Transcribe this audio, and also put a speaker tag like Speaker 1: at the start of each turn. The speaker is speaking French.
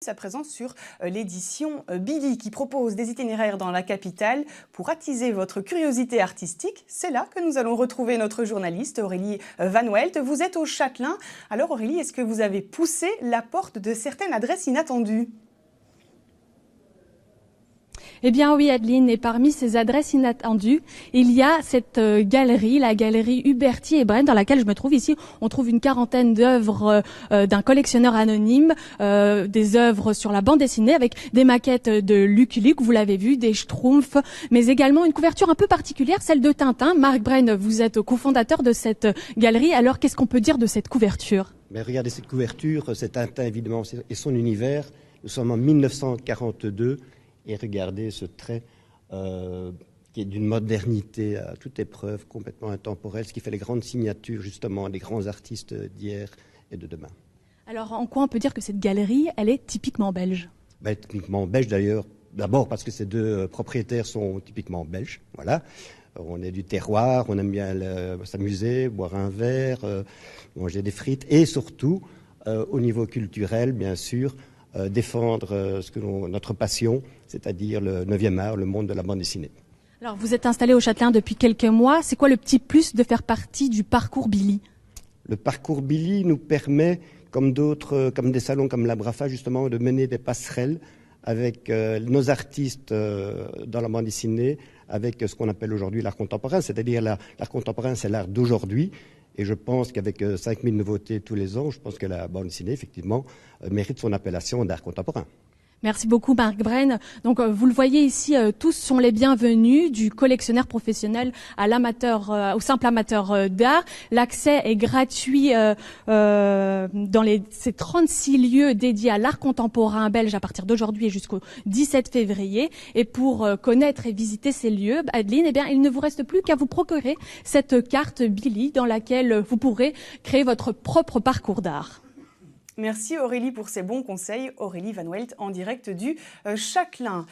Speaker 1: à présent sur l'édition Billy qui propose des itinéraires dans la capitale pour attiser votre curiosité artistique. C'est là que nous allons retrouver notre journaliste Aurélie Van Welt. Vous êtes au Châtelain. Alors Aurélie, est-ce que vous avez poussé la porte de certaines adresses inattendues ?
Speaker 2: Eh bien oui, Adeline, et parmi ces adresses inattendues, il y a cette galerie, la galerie Huberti et Brenne, dans laquelle je me trouve ici. On trouve une quarantaine d'œuvres d'un collectionneur anonyme, des œuvres sur la bande dessinée avec des maquettes de Lucky Luke, vous l'avez vu, des Schtroumpfs, mais également une couverture un peu particulière, celle de Tintin. Marc Brenne, vous êtes cofondateur de cette galerie. Alors, qu'est-ce qu'on peut dire de cette couverture ?
Speaker 3: Mais regardez cette couverture, c'est Tintin évidemment et son univers. Nous sommes en 1942. Et regardez ce trait qui est d'une modernité à toute épreuve, complètement intemporelle, ce qui fait les grandes signatures justement des grands artistes d'hier et de demain.
Speaker 2: Alors en quoi on peut dire que cette galerie, elle est typiquement belge ?
Speaker 3: Typiquement belge d'ailleurs, d'abord parce que ces deux propriétaires sont typiquement belges, voilà. On est du terroir, on aime bien s'amuser, boire un verre, manger des frites et surtout, au niveau culturel bien sûr, défendre notre passion, c'est-à-dire le 9e art, le monde de la bande dessinée.
Speaker 2: Alors, vous êtes installé au Châtelain depuis quelques mois. C'est quoi le petit plus de faire partie du parcours Billy ?
Speaker 3: Le parcours Billy nous permet, comme d'autres, comme des salons comme l'Abrafa, justement, de mener des passerelles avec nos artistes dans la bande dessinée, avec ce qu'on appelle aujourd'hui l'art contemporain, c'est-à-dire l'art contemporain, c'est l'art d'aujourd'hui. Et je pense qu'avec 5000 nouveautés tous les ans, je pense que la bande dessinée, effectivement, mérite son appellation d'art contemporain.
Speaker 2: Merci beaucoup Marc Brenne. Donc vous le voyez ici, tous sont les bienvenus, du collectionneur professionnel à l'amateur, au simple amateur d'art. L'accès est gratuit dans ces 36 lieux dédiés à l'art contemporain belge à partir d'aujourd'hui et jusqu'au 17 février. Et pour connaître et visiter ces lieux, Adeline, eh bien, il ne vous reste plus qu'à vous procurer cette carte Billy dans laquelle vous pourrez créer votre propre parcours d'art.
Speaker 1: Merci Aurélie pour ces bons conseils. Aurélie Van Welt en direct du Châtelain.